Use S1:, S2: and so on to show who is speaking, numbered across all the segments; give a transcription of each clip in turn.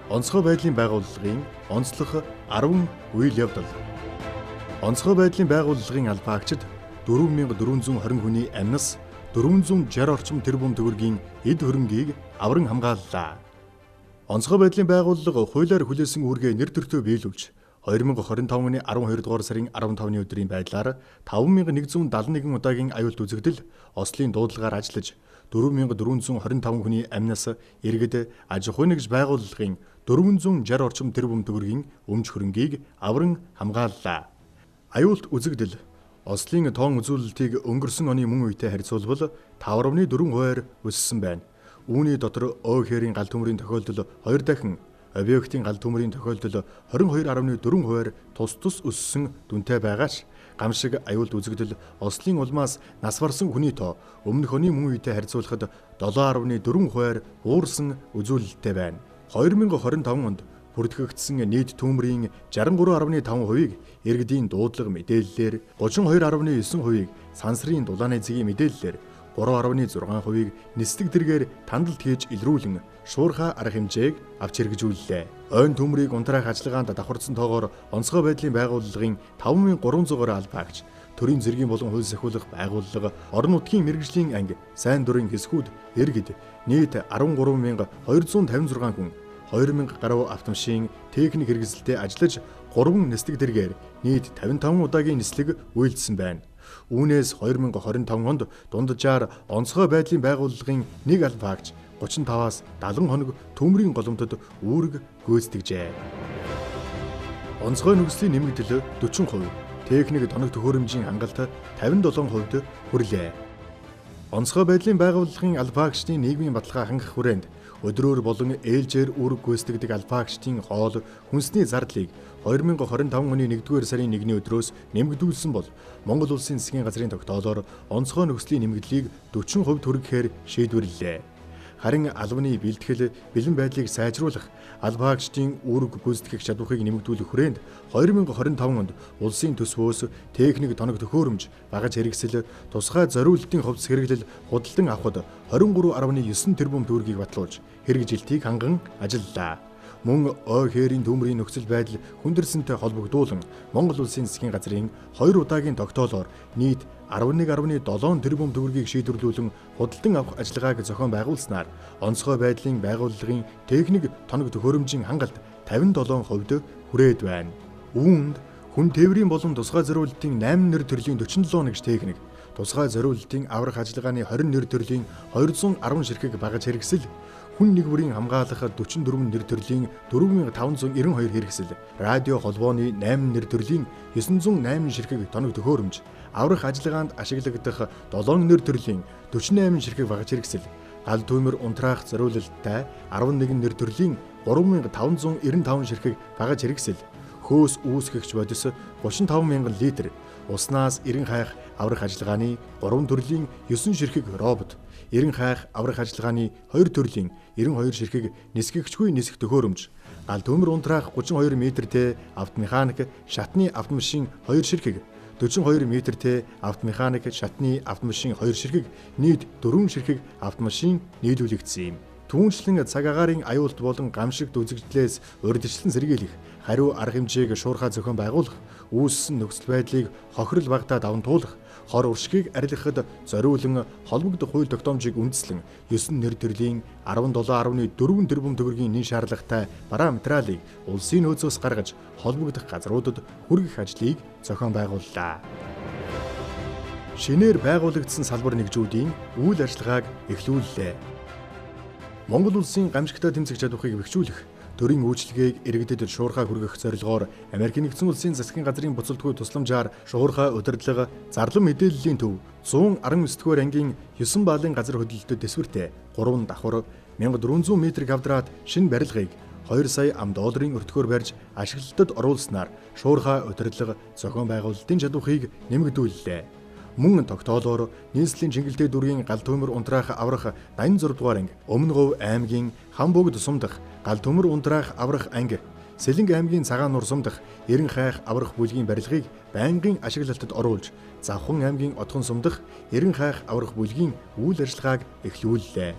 S1: Онцгой байдлын байгууллагын онцлог 10 үйл явдал. Онцгой байдлын байгууллагын албаагчид 4420 хүний амьнас 460 орчим тэрбум төгрөгийн эд хөрөнгийг авран хамгааллаа. Онцгой байдлын байгууллага хуулиар хүлээсэн үүргээ нэр төртөө биелүүлж 2025 оны 12 дугаар сарын 15-ны өдрийн байдлаар 5171 удаагийн аюулт үзэгдэл ослын дуудлагаар ажиллаж 4425 хүний амьнас иргэд аж ахуй нэгж байгууллагын 460 орчим тэрбум төгрөгийн өмч хөрөнгийг авран хамгааллаа. Аюулт үзэгдэл ослын тоон үзүүлэлтийг өнгөрсөн оны мөн үетэй харьцуулбал 5.4% өссөн байна. Үүний дотор ОХ-ийн гал төмрийн тохиолдол 2 дахин, объектын гал төмрийн тохиолдол 22.4%-аар тус өссөн дүнтэй байгаач гамшиг аюулт үзэгдэл ослын улмаас нас барсан хүний тоо өмнөх оны мөн үетэй харьцуулахад 7.4%-аар уурсан үзүүлэлттэй байна. 2025 онд бүртгэгдсэн нийт төмрийн 63.5%-ийг иргэдийн дуудлага мэдээллээр, 32.9%-ийг сансрын дулааны зэгийн мэдээллээр, 3.6%-ийг нислэг дэргээр тандалт хийж илрүүлэн шуурхай арга хэмжээг авч хэрэгжүүллээ. Ойн төмрийг унтраах ажиллагаанд давхарсан тоогоор онцгой байдлын байгууллагын 5300-аар албаагч, төрийн зэргийн болон хууль сахиулах байгууллага, орон нутгийн мэргэжлийн анги, сайн дурын хэсгүүд, иргэд нийт 13256 хүн 2000 гаруй автомашин техник хэрэгсэлтэд ажиллаж 3 нислэг дэргээр нийт 55 удаагийн нислэг үйлдсэн байна. Үүнээс 2025 онд дунджаар онцгой байдлын байгууллагын нэг албаагч 35-аас 70 хоног төмрийн голомтод үүрэг гүйцэтгэжээ. Онцгой нөхцөлийн нэмэгдэл 40%, техник тоног төхөөрөмжийн хангалт 57% хүрлээ. Онцгой байдлын байгууллагын албаагчдын нийгмийн баталгаа хангах хүрээнд өдрөөр болон ээлжээр үүрэг гүйцэтгэдэг албаагчдын хоол хүнсний зардлыг 2025 оны 1-р сарын 1-ний өдрөөс нэмэгдүүлсэн бол Монгол Улсын засгийн газрын тогтоолоор онцгой нөхцөлийн нэмэгдлийг 40% түргэхээр шийдвэрлэлээ. Харин албаны бэлтгэл, бэлэн байдлыг сайжруулах, албаагчдын үүрэг гүйцэтгэх чадварыг нэмэгдүүлэх хүрээнд 2025 онд улсын төсвөөс техник тоног төхөөрөмж, багаж хэрэгсэл, тусгай зориулалтын хувцас хэрэглэл худалдан авахд 23.9 тэрбум төгрөгийг батлуулж хэрэгжилтийг ханган ажиллалаа. Мөн ОХ-ийн төмрийн нөхцөл байдал хүндэрсэнтэй холбогдуулан Монгол Улсын засгийн газрын 2 удаагийн тогтоолоор нийт 11.7 тэрбум төгрөгийг шийдвэрлүүлэн худалдан авах ажиллагааг зохион байгуулснаар онцгой байдлын байгууллагын техник тоног төхөөрөмжийн хангалт 57% хүрээд байна. Үүнд хүн тээврийн болон тусгай зориулалтын 8 нэр төрлийн 47 нэгж техник, тусгай зориулалтын аврах ажиллагааны 20 нэр төрлийн 210 ширхэг багаж хэрэгсэл, хүн нэг бүрийн хамгаалах 44 нэр төрлийн 4592 хэрэгсэл, радио холбооны 8 нэр төрлийн 908 ширхэг тоног төхөөрөмж, аврах ажиллагаанд ашиглагдах 7 нэр төрлийн 48 ширхэг багаж хэрэгсэл, гал төмөр унтраах зориулалттай 11 нэр төрлийн 3595 ширхэг багаж хэрэгсэл, хөөс үүсгэгч бодис 35000 литр, уснаас эрен хайх аврах ажиллагааны 3 төрлийн 9 ширхэг робот, эрен хайх аврах ажиллагааны 2 төрлийн 92 ширхэг нисгэгчгүй нисэх төхөөрөмж, гал төмөр унтраах 32 метртэй автомеханик шатны автомашин 2 ширхэг, 42 метртэй автомеханик шатны автомашин 2 ширхэг, нийт 4 ширхэг автомашин нийлүүлэгдсэн юм. Түүнчлэн цаг агаарын аюулт болон гамшигт үзэгдлээс урьдчилан сэргийлэх, хариу арга хэмжээг шуурхай зохион байгуулах, үүссэн нөхцөл байдлыг хохирол багтаа даван туулах, хор уршгийг арилгахад зориулан холбогдох хууль тогтоомжийг үндэслэн 9 нэр төрлийн 17.4 тэрбум төгрөгийн нэн шаардлагатай бараа материалыг улсын нөөцөөс гаргаж холбогдох газруудад хүргэх ажлыг зохион байгууллаа. Шинээр байгуулагдсан салбар нэгжүүдийн үйл ажиллагааг эхлүүллээ. Монгол Улсын гамшигтай тэмцэх чадварыг бэхжүүлэх, төрийн үйлчлэгийг иргэдэд шуурхай хүргэх зорилгоор Америк нэгдсэн улсын засгийн газрын буцалтгүй тусламжаар шуурхай удирдлага зарлан мэдээллийн төв 119-р ангийн 9 баалын газар хөдлөлтөд төсвөртэй 3 давхар 1400 м2 шинэ барилгыг 2 сая $2 өртгөөр барьж ашиглалтад оруулснаар шуурхай удирдлага зохион байгуулалтын чадварыг нэмэгдүүллээ. Мөн тогтоолоор нийслэлийн чиглэлтэй дүргийн гал төмөр унтраах аврах 86 дугаар анги, Өмнө Говь аймгийн Хамбогд сумдах гал төмөр унтраах аврах анги, Сэлэнг аймгийн Цагаан нур сумдах эрен хайх аврах бүлгийн барилгыг байнгын ашиглалтад оруулж, Завхан аймгийн Отхон сумдах эрен хайх аврах бүлгийн үйл ажиллагааг эхлүүллээ.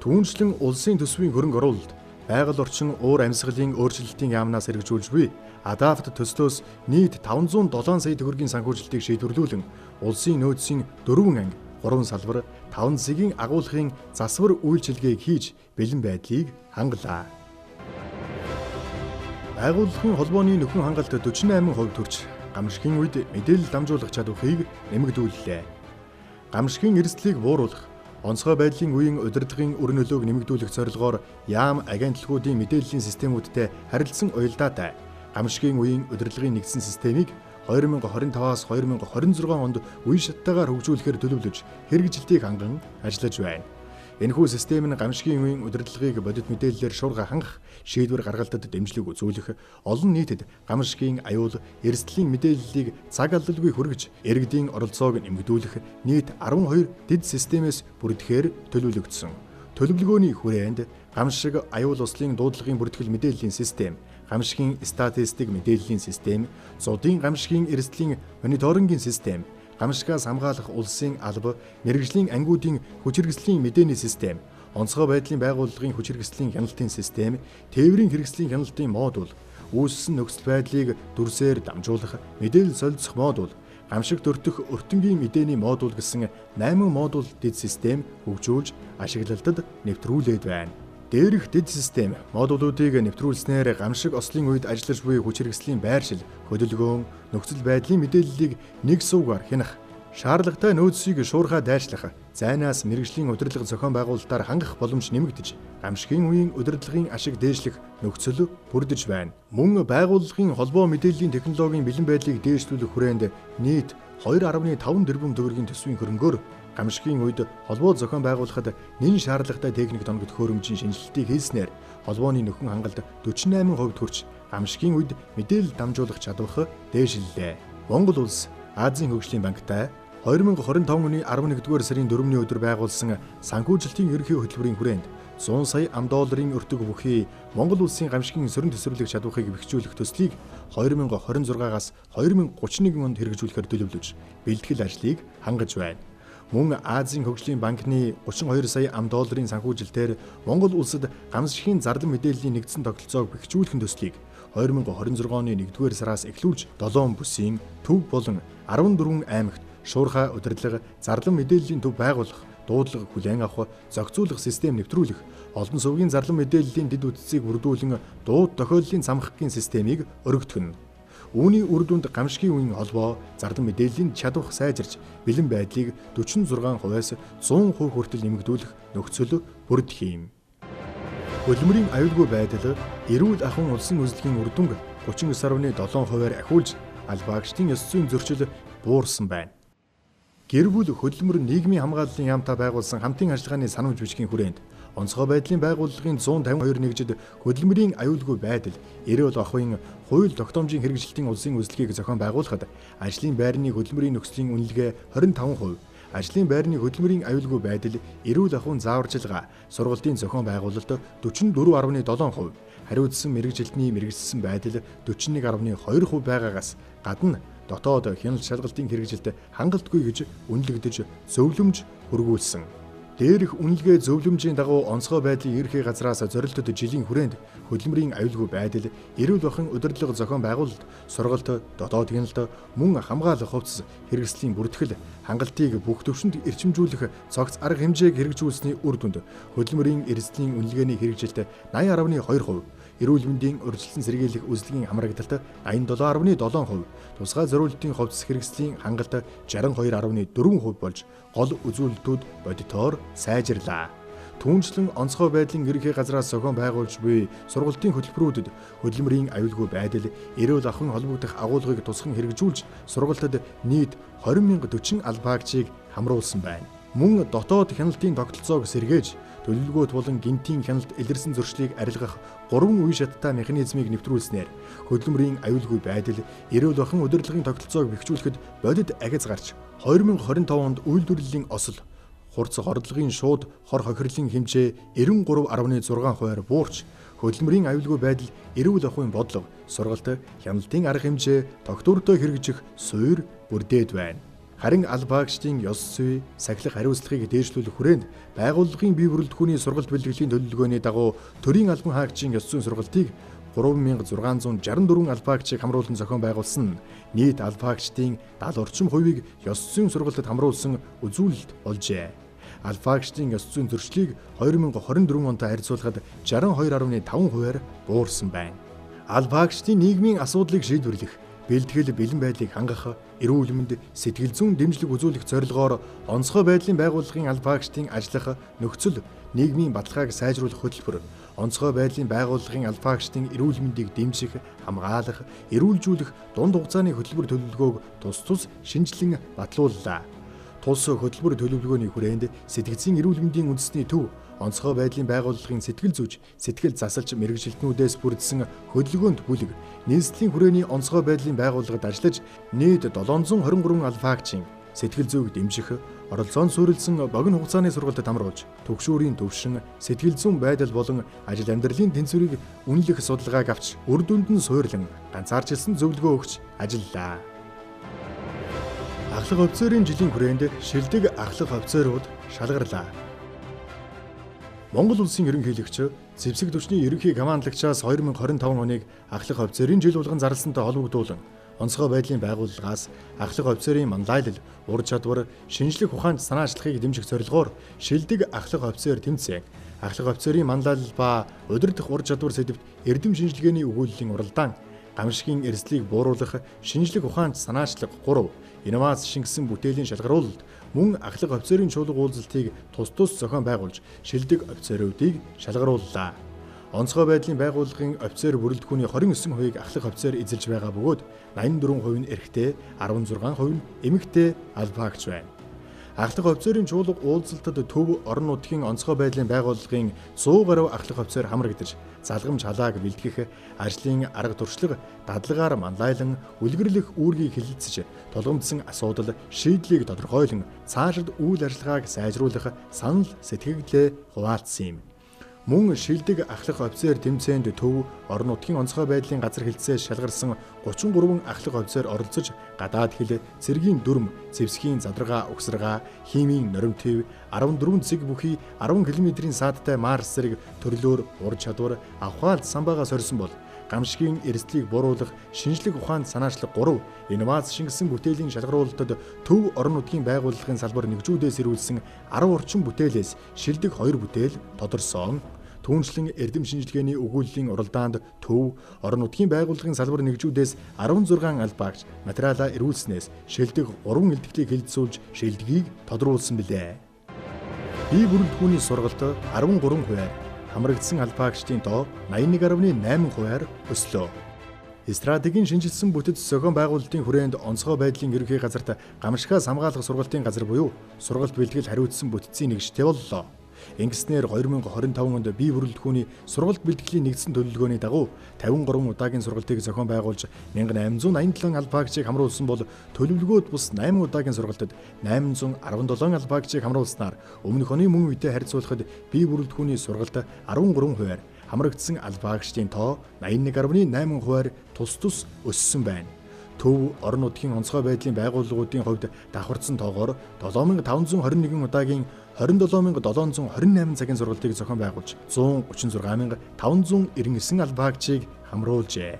S1: Түүнчлэн улсын төсвийн хөрөнгө оруулалт Байгаль орчин уур амьсгалын өөрчлөлтийн яамнаас хэрэгжүүлж буй Адапт төслөөс нийт 507 сая төгрөгийн санхүүжилтийг шийдвэрлүүлэн улсын нөөцийн 4 анги, 3 салбар, 5 засгийн агуулгын засвар үйлчилгээг хийж бэлэн байдлыг хангалаа. Байгууллагын холбооны нөхөн хангалт 48% төрж, гамшигын үед мэдээлэл дамжуулах чадварыг нэмэгдүүллээ. Гамшигын эрсдлийг бууруулах, онцгой байдлын үеийн удирдлагын үр нөлөөг нэмэгдүүлэх зорилгоор яам агентлагуудын мэдээллийн системүүдтэй харилцсан уялдаатай гамшигын үеийн удирдлагын нэгдсэн системийг 2025-аас 2026 онд үе шаттайгаар хөгжүүлэхээр төлөвлөж хэрэгжилтийг ханган ажиллаж байна. Энэхүү систем нь гамшигын үеийн удирдлагыг бодит мэдээллээр шуурга хангах, шийдвэр гаргалтад дэмжлэг үзүүлэх, олон нийтэд гамшигын аюул, эрсдлийн мэдээллийг цаг алдалгүй хүргэж, иргэдийн оролцоог нэмэгдүүлэх нийт 12 дэд системээс бүрдэхээр төлөвлөгдсөн. Төлөвлөгөөний хүрээнд гамшиг аюул услын дуудлагын бүртгэл мэдээллийн систем, гамшигын статистик мэдээллийн систем, зуудын гамшигын эрсдлийн мониторингийн систем, гамшигаас хамгаалах улсын алба, мэргэжлийн ангиудын хүч хэрэгслийн мэдээний систем, онцгой байдлын байгууллагын хүч хэрэгслийн хяналтын систем, тээврийн хэрэгслийн хяналтын модуль, үүссэн нөхцөл байдлыг дүрсээр дамжуулах мэдээлэл солилцох модуль, гамшиг төртөх өртөнгийн мэдээний модуль гэсэн 8 модуль дэд систем хөгжүүлж ашиглалтад нэвтрүүлээд байна. Дээрх дэд систем модулуудыг нэвтрүүлснээр гамшиг ослын үед ажиллаж буй хүч хэрэгслийн байршил, хөдөлгөөн, нөхцөл байдлын мэдээллийг нэг сувгаар хянах, шаардлагатай нөөцийг шуурхай дайрлах, зайнаас мэргэжлийн удирдлага зохион байгуулалтаар хангах боломж нэмэгдэж, гамшигын үеийн удирдлагын ашиг дээшлэх нөхцөл бүрдэж байна. Мөн байгууллагын холбоо мэдээллийн технологийн бэлэн байдлыг дээшлүүлэх хүрээнд нийт 2.5 тэрбум төгрөгийн төсвийн хөрөнгөөр гамшигын үед холбоо зохион байгуулахад нэн шаардлагатай техник доногд хөөрөмжийн шинжилтийг хийснээр холбооны нөхөн хангалт 48% төрж, гамшигын үед мэдээлэл дамжуулах чадвар дээшиллээ. Монгол улс Азийн хөгжлийн банктай 2025 оны 11-р сарын 4-ний өдөр байгуулсан санхүүжилтийн ерөнхий хөтөлбөрийн хүрээнд 100 сая $, өртөг бүхий Монгол улсын гамшигын сөрөн төсвөрлөх чадварыг бэхжүүлэх төслийг 2026-аас 2031 онд хэрэгжүүлэхээр төлөвлөж, бэлтгэл ажлыг хангаж байна. Мөн Азийн хөгжлийн банкны 32 сая $-ын санхүүжилтээр Монгол улсад гамшигын зардал мэдээллийн нэгдсэн тогтолцоог бэхжүүлэх төслийг 2026 оны 1-р сараас эхлүүлж 7 бүсийн төв болон 14 аймагт шуурхай удирдлага, зардал мэдээллийн төв байгуулах, дуудлага хүлээн авах, зохицуулах систем нэвтрүүлэх, олон сувгийн зардал мэдээллийн дэд үтцийг бүрдүүлэн дууд тохиоллын цамхагийн системийг өргөтгөнө. Үүний үр дүнд гамшигын үеийн холбоо, зардал мэдээллийн чадвар сайжирч, бэлэн байдлыг 46%-аас 100% хүртэл нэмэгдүүлэх нөхцөл бүрдэх юм. Хөдөлмөрийн аюулгүй байдал, эрүүл ахуйн улсын үзлэгийн үр дүнг 39.7%-аар ахиулж, албаагчдын ёс зүйн зөрчил буурсан байна. Гэр бүл хөдөлмөр нийгмийн хамгааллын яамтай байгуулсан хамтын ажиллагааны санамж бичгийн хүрээнд онцгой байдлын байгууллагын 152 нэгжид хөдөлмөрийн аюулгүй байдал, эрүүл ахуйн хууль тогтоомжийн хэрэгжилтийн улсын үзлэгийг зохион байгуулахад ажлын байрны хөдөлмөрийн нөхцөлийн үнэлгээ 25%, ажлын байрны хөдөлмөрийн аюулгүй байдал, эрүүл ахуйн зааварчилгаа, сургалтын зохион байгуулалт 44.7%, хариуцсан мэргэжилтний мэргэжсэн байдал 41.2% байгаагаас гадна дотоод хяналт шалгалтын хэрэгжилт хангалтгүй гэж үнэлэгдэж зөвлөмж хөргүүлсэн. Дээрх үнэлгээ зөвлөмжийн дагуу онцгой байдлын ерхий газраас зорилтод жилийн хүрээнд хөдөлмөрийн аюулгүй байдал, эрүүл ахуйн удирдлага зохион байгуулалт, сургалт, дотоод хяналт, мөн хамгаалах хувцас хэрэгслийн бүртгэл, хангалтыг бүх төвшөнд эрчимжүүлэх цогц арга хэмжээг хэрэгжүүлсэний үр дүнд хөдөлмөрийн эрсдлийн үнэлгээний хэрэгжилт 80.2%, эрүүл мэндийн урьдчилан сэргийлэх үзлэгийн хамрагдалт 87.7%, тусгай зориултын хувцас хэрэгслийн хангалт 62.4% болж гол үзүүлэлтүүд бодитоор сайжирлаа. Түүнчлэн онцгой байдлын ерөнхий газраас зохион байгуулж буй сургалтын хөтөлбөрүүдэд хөдөлмөрийн аюулгүй байдал, эрүүл ахуйн холбогдох агуулгыг тусган хэрэгжүүлж сургалтад нийт 20,040 албаагчийг хамруулсан байна. Мөн дотоод хяналтын тогтолцоог сэргээж, төлөвлөгөөт болон гинтийн хяналт илэрсэн зөрчлийг арилгах 3 үе шаттай механизмыг нэвтрүүлснээр хөдөлмөрийн аюулгүй байдал, эрүүл ахуйн удирдлагын тогтолцоог бэхжүүлэхэд бодит агц гарч 2025 онд үйлдвэрлэлийн осол, хурц хордлогын шууд хор хохирлын хэмжээ 93.6%-аар буурч, хөдөлмөрийн аюулгүй байдал, эрүүл ахуйн бодлого, сургалт, хяналтын арга хэмжээ тогтвортой хэрэгжих суурь бүрдээд байна. Харин алба агчдын ёс зүй, сахилах хариуцлагыг дээшлүүлэх хүрээнд байгууллагын бие бүрэлдэхүүний сургалт бэлтгэлийн төлөвлөгөөний дагуу төрийн албан хаагчийн ёс зүйн сургалтыг 3664 алба агчийг хамруулан зохион байгуулсан нийт алба агчдын 70 орчим хувийг ёс зүйн сургалтад хамруулсан үзүүлэлт болжээ. Алба агчдын ёс зүйн зөрчлийг 2024 онтой харьцуулахад 62.5%-аар буурсан байна. Алба агчдын нийгмийн асуудлыг шийдвэрлэх, бэлтгэл бэлэн байдлыг хангах, эрүүл мэнд, сэтгэл зүйн дэмжлэг үзүүлэх зорилгоор онцгой байдлын байгууллагын алба агчдын ажиллах нөхцөл, нийгмийн баталгааг сайжруулах хөтөлбөр, онцгой байдлын байгууллагын алба агчдын эрүүл мэндийг дэмжих, хамгаалах, эрүүлжүүлэх дунд хугацааны хөтөлбөр төлөвлөгөөг тус шинжилэн батлууллаа. Тус хөтөлбөр төлөвлөгөөний хүрээнд сэтгцийн эрүүл мэндийн үндэсний төв, онцгой байдлын байгууллагын сэтгэл зүйч, сэтгэл засалч мэргэжилтнүүдээс бүрдсэн хөдөлгөөнт бүлэг, нийслэлийн хүрээний онцгой байдлын байгууллагад ажиллаж нийт 723 алба агчийн сэтгэл зүйг дэмжих, оролцоонд суурилсан богино хугацааны сургалтад хамруулж, түгшүүрийн төвшин, сэтгэл зүйн байдал болон ажил амьдралын тэнцвэрийг үнэлэх судалгааг авч, үр дүнд нь суйрлан ганцаарчилсан зөвлөгөө өгч ажиллаа. Ахлах офицерын жилийн хүрээнд шилдэг ахлах офицерууд шалгарлаа. Монгол улсын ерөнхийлөгч Зэвсэг түвшний ерөнхий командлагчаас 2025 оныг ахлах офицерын жил болгон зарласантай холбогдуулан онцгой байдлын байгууллагаас ахлах офицерын манлайлал, ур чадвар, шинжлэх ухаанд санаачлахыг дэмжих зорилгоор шилдэг ахлах офицер тэмцээн, ахлах офицерын манлайлал ба удирдах ур чадвар сэдвт эрдэм шинжилгээний өгүүллийн уралдаан, гамшигын эрсдлийг бууруулах, шинжлэх ухаанд санаачлах 3, инновац шингэсэн бүтээлийн шалгаруулалт, мөн ахлах офицерын чуулга уулзалтыг тус зохион байгуулж, шилдэг офицеруудыг шалгарууллаа. Онцгой байдлын байгууллагын офицер бүрэлдэхүүний 29%-ийг ахлах офицер эзэлж байгаа бөгөөд 84% нь эрэгтэй, 16% нь эмэгтэй алба агч байна. Ахлах офицерын чуулга уулзалтад төв орон нутгийн онцгой байдлын байгууллагын 100 гаруй ахлах офицер хамрагдаж, залгамж халааг бэлтгэх, ажлын арга туршлага, дадлагаар манлайлан, үлгэрлэх үүргийг хэлэлцэж, тулгамдсан асуудал, шийдлийг тодорхойлон, цаашид үйл ажиллагааг сайжруулах санал сэтгэгдлээ хуваалцсан юм. Мөн шилдэг ахлах офицер тэмцээнд төв орон нутгийн онцгой байдлын газар хэлтсээс шалгарсан 33 ахлах офицер оролцож гадаад хэл, цэргийн дүрм, зэвсгийн задаргаа угсаргаа, химийн норимт төв, 14 цэг бүхий 10 км-ийн саадтай Марс зэрэг төрлөөр ур чадвар, авхаалт самбаагаа сорьсон бол гамшигын эрсдлийг бууруулах, шинжлэх ухаанд санаачлах 3, инновац шингэсэн бүтээлийн шалгаруулалтад төв орон нутгийн байгууллагын салбар нэгжүүдээс ирүүлсэн 10 орчим бүтээлээс шилдэг 2 бүтээл тодорсон. Түүнчлэн эрдэм шинжилгээний өгүүллийн уралдаанд төв орон нутгийн байгууллагын салбар нэгжүүдээс 16 албаагч материалаа ирүүлснээс шилдэг 3 илтгэлийг хэлэлцүүлж шилдгийг тодруулсан билээ. Бие бүрэлдэхүүний сургалт 13%, хамрагдсан албаагчдын тоо 81.8%-аар өслөө. Стратегийн шинжилсэн бүтэц зохион байгуулалтын хүрээнд онцгой байдлын ерөнхий газарт гамшигаас хамгаалах сургалтын газар буюу сургалт бэлтгэл хариуцсан бүтэцийн нэгжтэй боллоо. Ингэснээр 2025 онд бие бүрэлдэхүүний сургалт бэлтгэлийн нэгдсэн төлөвлөгөөний дагуу 53 удаагийн сургалтыг зохион байгуулж 1887 албаагчийг хамруулсан бол төлөвлөгөөд бус 8 удаагийн сургалтад 817 албаагчийг хамруулснаар өмнөх оны мөн үедээ харьцуулахад бие бүрэлдэхүүний сургалт 13%-аар хамрагдсан албаагчдын тоо 81.8%-аар тус өссөн байна. Төв орон нутгийн онцгой байдлын байгууллагуудын хувьд давхарцсан тоогоор 7521 удаагийн 27728 цагийн сургалтыг зохион байгуулж 136599 албаагчийг хамруулжээ.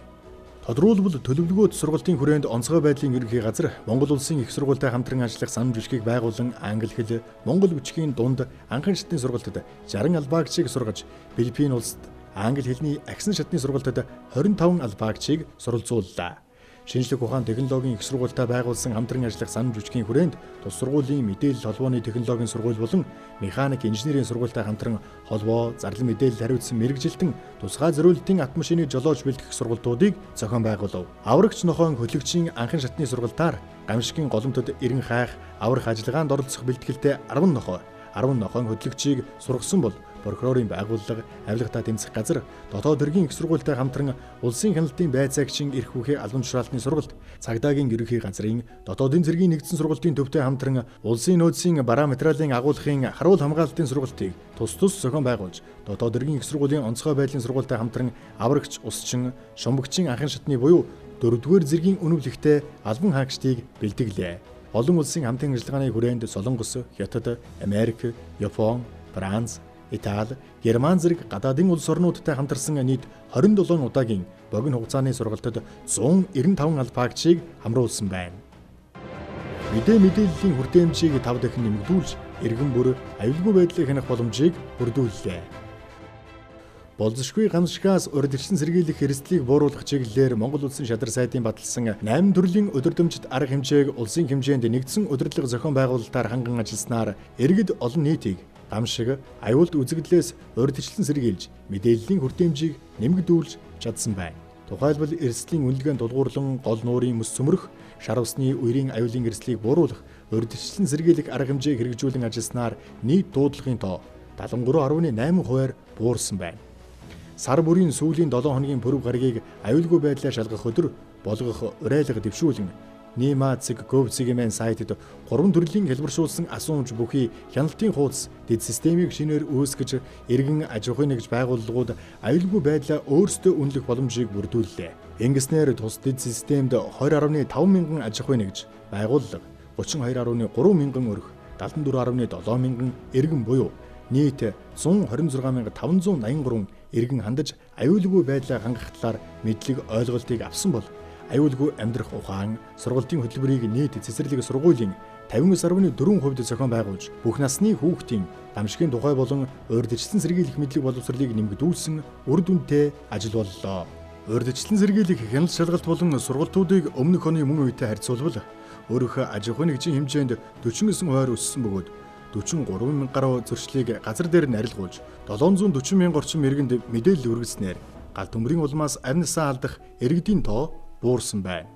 S1: Тодруулбал төлөвлөгөөт сургалтын хүрээнд онцгой байдлын ерөнхий газар Монгол улсын их сургуультай хамтран ажиллах санамж бичгийг байгуулан англи хэл, монгол бичгийн дунд анхан шатны сургалтад 60 албаагчийг сургаж, Филиппин улсад англи хэлний агсан шатны сургалтад 25 албаагчийг суралцууллаа. Шинжлэх ухаан технологийн их сургуультай байгуулсан хамтран ажиллах санамж бичгийн хүрээнд тус сургуулийн мэдээлэл холбооны технологийн сургууль болон механик инженерийн сургуультай хамтран холбоо, зарлал мэдээлэл хариуцсан мэргэжилтэн тусгай зориултын автомашиныг жолоож бэлтгэх сургалтуудыг зохион байгуулав. Аврагч нохойн хөлөгчийн анхан шатны сургалтаар гамшигын голомтод эрен хайх, аврах ажиллагаанд оролцох бэлтгэлтэй 10 нохой хөтлөгчийг сургасан бол прокурорын байгууллага, авилгатаа тэмцэх газар, дотоод хэргийн их сургуультай хамтран улсын хяналтын байцаагчийн эрх бүхий албан тушаалтны сургалт, цагдаагийн ерөнхий газрын, дотоодын цэргийн нэгдсэн сургалтын төвтэй хамтран улсын нөөцийн бараа материалын агуулгын харуул хамгаалалтын сургалтыг тус зохион байгуулж, дотоод хэргийн их сургуулийн онцгой байдлын сургуультай хамтран аврагч, усчин, шумбагчийн анхан шатны буюу 4-р зэргийн үнэвлэгтэй албан хаагчдыг бэлтгэлээ. Олон улсын хамтын ажиллагааны хүрээнд Солонгос, Хятад, Америк, Япон, Франц, Итали, Герман зэрэг гадаадын улс орнуудтай хамтарсан нийт 27 удаагийн богино хугацааны сургалтад 195 албаагчийг хамруулсан байна. Мэдээллийн хүртээмжийг 5 дахин нэмэгдүүлж, иргэн бүр аюулгүй байдлыг хянах боломжийг бүрдүүллээ. Болзошгүй гамшигаас урьдчилан сэргийлэх эрсдлийг бууруулах чиглэлээр Монгол Улсын шадар сайдын баталсан 8 төрлийн өдөрдөмжит арга хэмжээг улсын хэмжээнд нэгдсэн удирдлага зохион байгуулалтаар ханган ажилласнаар иргэд олон нийтийг гамшиг, аюулт үзэгдлээс урьдчилан сэргийлж, мэдээллийн хүртээмжийг нэмэгдүүлж чадсан байна. Тухайлбал эрсдлийн үнэлгээнд дулгуурлан гол нуурын мөс цөмрөх, шар усны үерийн аюулын эрсдлийг бууруулах, урьдчилан сэргийлэх арга хэмжээг хэрэгжүүлэн ажилласнаар нийт дуудлагын тоо 73.8%-аар буурсан байна. Сар бүрийн сүүлийн 7 хоногийн пүрэв гарагийг аюулгүй байдлаар шалгах өдөр болгох урайлга дэвшүүлэн Немацэг Говцгийн сайтад 3 төрлийн хэлбэршүүлсэн асуумж бүхий хяналтын хуудас дэд системийг шинээр үүсгэж иргэн аж ахуйн нэгж байгууллагууд аюулгүй байдлаа өөрсдөө үнэлэх боломжийг бүрдүүллээ. Ингэснээр тус дэд системд 20.5 мянган аж ахуйн нэгж байгууллага, 32.3 мянган өрх, 74.7 мянган иргэн буюу нийт 126,583 иргэн хандаж аюулгүй байдлаа хангах талаар мэдлэг ойлголтыг авсан бол аюулгүй амьдрах ухаан сургалтын хөтөлбөрийг нийт цэцэрлэг сургуулийн 59.4% зохион байгуулж бүх насны хүүхдийн гамшигын тухай болон урьдчилан сэргийлэх мэдлэг боловсролыг нэмэгдүүлсэн үр дүнтэй ажил боллоо. Урьдчилан сэргийлэх хяналт шалгалт болон сургалтуудыг өмнөх оны мөн үетэй харьцуулбал өөрөөх аж ахуйн нэгжийн хэмжээнд 49% өссөн бөгөөд 43,000 гаруй зөрчлийг газар дээр нь арилгуулж 740,000 орчим иргэнд мэдээлэл хүргэснээр гал төмрийн улмаас амнасаа алдах иргэдийн тоо буурсан байна.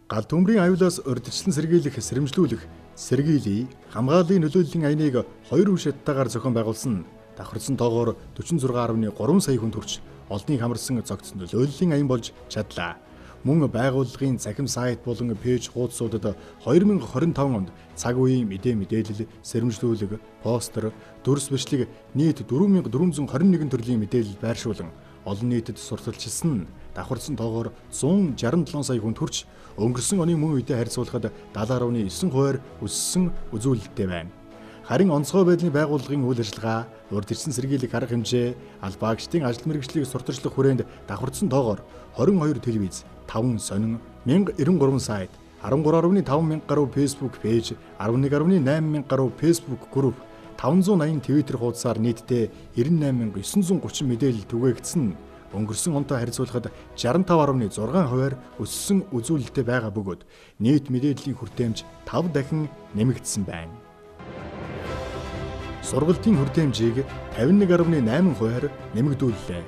S1: Гал төмрийн аюулаас урьдчилан сэргийлэх, сэрэмжлүүлэх, сэргийлье, хамгааллын нөлөөллийн аяныг 2 үе шаттайгаар зохион байгуулсан давхарсан тоогоор 46.3 сая хүнд хүрч олныг хамарсан цогц нөлөөллийн аян болж чадлаа. Мөн байгууллагын цахим сайт болон пэйж хуудасуудад 2025 онд цаг үеийн мэдээлэл, сэрэмжлүүлэг, постэр, дүрс бичлэг нийт 4421 төрлийн мэдээлэл байршуулан олон нийтэд сурталчилсан давхарсан тоогоор 167 сая хүнд хүрч өнгөрсөн оны мөн үетэй харьцуулахад 70.9%-аар өссөн үзүүлэлттэй байна. Харин онцгой байдлын байгууллагын үйл ажиллагаа, урьдчилан сэргийлэх арга хэмжээ, албаагчдын ажил мэргэжлийг сурталчлах хүрээнд давхарсан тоогоор 22 телевиз, 5 сонин, 1093 сайт, 13.5 мянга гаруй Facebook пэйж, 11.8 мянга гаруй Facebook групп, 580 Twitter хуудасаар нийтдээ 98,930 мэдээлэл түгээгдсэн. Өнгөрсөн онтой харьцуулахад 65.6%-аар өссөн үзүүлэлттэй байгаа бөгөөд нийт мэдээллийн хүртээмж 5 дахин нэмэгдсэн байна. Сургалтын хүртээмжийг 51.8%-аар нэмэгдүүллээ.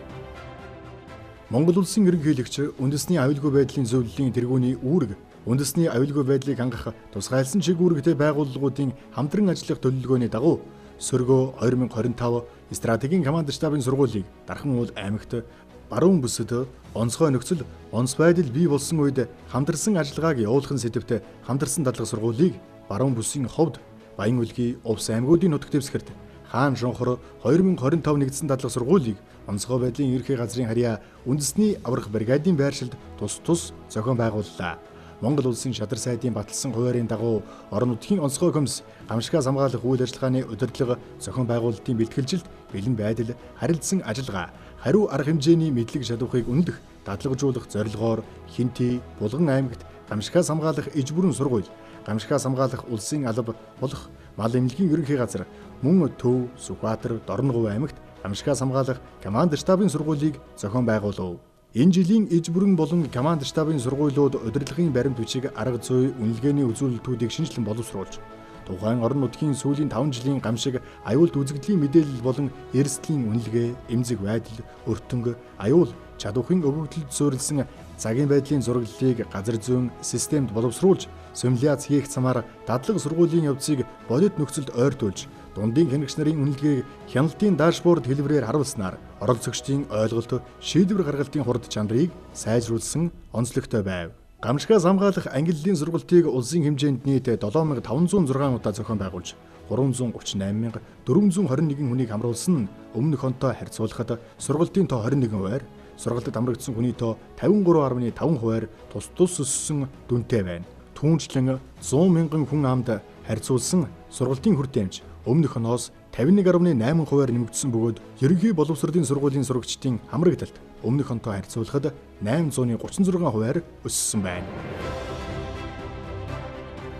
S1: Монгол Улсын ерөнхийлөгч үндэсний аюулгүй байдлын зөвлөлийн тэргүүний үүрэг, үндэсний аюулгүй байдлыг хангах тусгайлсан чиг үүрэгтэй байгууллагуудын хамтран ажиллах төлөвлөгөөний дагуу Сөргөө 2025 стратегийн команд штабын сургуулийг Дархан уул аймагт баруун бүсэд онцгой нөхцөл, онц байдал бий болсон үед хамтарсан ажиллагааг явуулахын сэдвт хамтарсан дадлага сургуулийг баруун бүсийн ховд Баян үлгий Увс аймагуудын нутаг дэвсгэрт Хаан Шонхор 2025 нэгдсэн дадлага сургуулийг онцгой байдлын ерхий газрын харьяа үндэсний аврах бригадын байршилд тус зохион байгууллаа. Монгол Улсын шадар сайдын баталсан хуваарийн дагуу орон нутгийн онцгой комисс гамшигаас хамгаалах үйл ажиллагааны удирдлага зохион байгуулалтын бэлтгэлжилт, бэлэн байдал, харилцан ажиллагаа, хариу арга хэмжээний мэдлэг шалгахыг үнэлэх, дадлагжуулах зорилгоор Хинти, Булган аймагт гамшигаас хамгаалах иж бүрэн сургууль, гамшигаас хамгаалах улсын алба болох мал эмнэлгийн ерөнхий газар, мөн Төв, Сүхбаатар, Дорногов аймагт гамшигаас хамгаалах команд штабын сургуулийг зохион байгуулав. Энэ жилийн иж бүрэн болон команд штабын сургуулиуд удирдлагын баримт бичиг арга зүй үнэлгээний үзүүлэлтүүдийг шинжилэн боловсруулж, тухайн орон нутгийн сүүлийн 5 жилийн гамшиг аюулт үзэгдлийн мэдээлэл болон эрсдлийн үнэлгээ, эмзэг байдал, өртөнг, аюул, чадварын өвөгдөлд суурилсан цагийн байдлын зураглалыг газар зүйн системд боловсруулж, симуляц хийх замаар дадлага сургуулийн явцыг бодит нөхцөлд ойртуулж, дундын хянагч нарын үнэлгээг хяналтын дашборд хэлбэрээр харуулснаар оролцогчдын ойлголт, шийдвэр гаргалтын хурд чанарыг сайжруулсан онцлогтой байв. Гамшигаас хамгаалах ангиллалын сургалтыг улсын хэмжээнд нийт 7506 удаа зохион байгуулж 338,421 хүнийг хамруулсан нь өмнөх онтой харьцуулахад сургалтын тоо 21%-аар, сургалтад хамрагдсан хүний тоо 53.5%-аар тус өссөн дүнтэй байна. түүнчлэн 100 мянган хүн амд харьцуулсан сургалтын хүр дамж өмнөх оноос 51.8%-аар нэмэгдсэн бөгөөд ерөнхий боловсролын сургуулийн сурагчдын хамрагдалт өмнөх онтой харьцуулахад 836%-аар өссөн байна.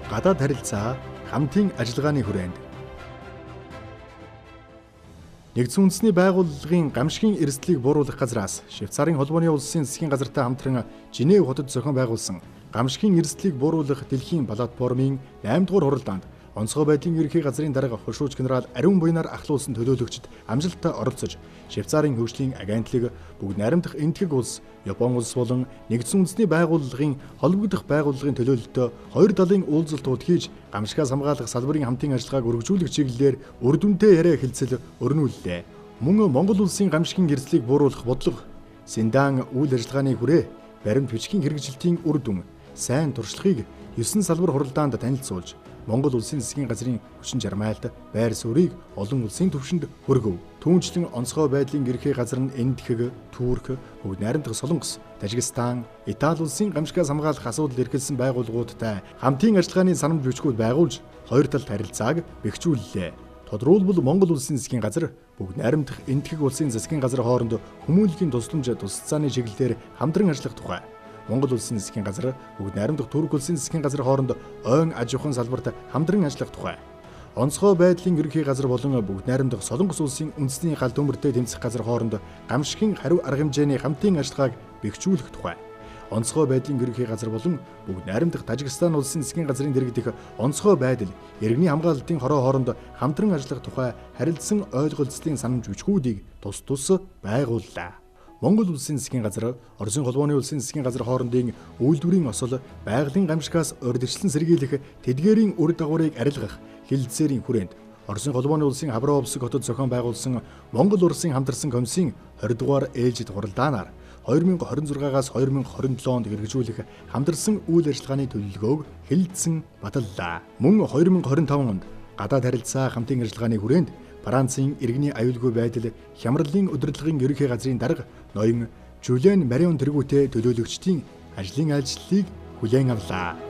S1: Гадаад харилцаа хамтын ажиллагааны хүрээнд Нэгдсэн үндэсний байгууллагын гамшигын эрсдлийг бууруулах газраас Швейцарын холбооны улсын засгийн газартай хамтран Женев хотод зохион байгуулсан гамшигын эрсдлийг бууруулах дэлхийн платформын 8 дугаар хуралдаанд онцгой байдлын ерөнхий газрын дарга хошууч генерал Ариун Буянаар ахлуулсан төлөөлөгчд амжилттай оролцож Швейцарын хөгжлийн агентлаг, бүгд найрамдах энэтхэг улс, Япон улс болон Нэгдсэн үндэсний байгууллагын холбогдох байгууллагын төлөөлөлтөд хоёр талын уулзалтууд хийж гамшигаас хамгаалах салбарын хамтын ажиллагааг өргөжүүлэх чиглэлээр үр дүнтэй яриа хэлцэл өрнүүллээ. Мөн Монгол улсын гамшигын эрсдлийг бууруулах бодлого, Синдан үйл ажиллагааны хүрээ, баримт бичгийн хэрэгжилтийн үр дүн, сайн туршлагыг 9 салбар хуралдаанд танилцуулж Монгол улсын засгийн газрын хүчин чармайлт, байр суурийг олон улсын түвшинд хүргэв. Түүнчлэн онцгой байдлын ерөнхий газар нь Энэтхэг, Турк, бүгд найрамдах Солонгос, Тажикстан, Итали улсын гамшигаас хамгаалах асуудал эрхэлсэн байгууллагуудтай хамтын ажиллагааны санамж бичгүүд байгуулж хоёр талд харилцааг бэхжүүллээ. Тодорхойлбол Монгол улсын засгийн газар, бүгд найрамдах Энэтхэг улсын засгийн газар хооронд хүмүүнлэгийн тусламж тусалцааны чиглэлээр хамтран ажиллах тухай Монгол улсын засгийн газар, бүгд найрамдах Турк улсын засгийн газар хооронд ойн аж ахуйн салбарт хамтран ажиллах тухай. Онцгой байдлын ерөнхий газар болон бүгд найрамдах Солонгос улсын үндэсний гал төмөртэй тэмцэх газар хооронд гамшигын хариу арга хэмжээний хамтын ажиллагааг бэхжүүлэх тухай. Онцгой байдлын ерөнхий газар болон бүгд найрамдах Тажикстан улсын засгийн газрын дэргэдэх онцгой байдал, иргэний хамгаалалтын хороо хооронд хамтран ажиллах тухай харилцсан ойлголцлын санамж бичгүүдийг тус байгууллаа. Монгол улсын засгийн газар, Оросын холбооны улсын засгийн газар хоорондын үйлдвэрийн осол, байгалийн гамшигаас урьдчилан сэргийлэх тэдгээрийн үр дагаврыг арилгах хилцээрийн хүрээнд Оросын холбооны улсын Хабаровск хотод зохион байгуулсан Монгол Оросын хамтарсан комиссийн 20 дугаар ээлжид хуралдаанаар 2026-аас 2027 онд хэрэгжүүлэх хамтарсан үйл ажиллагааны төлөвлөгөөг хэлэлцэн баталлаа. Мөн 2025 онд гадаад харилцаа хамтын ажиллагааны хүрээнд Францын иргэний аюулгүй байдал хямралын удирдлагын ерөнхий газрын дарга ноён Жюлен Марион тэргүүтэй төлөөлөгчдийн ажлын айлчлалыг хүлээн авлаа.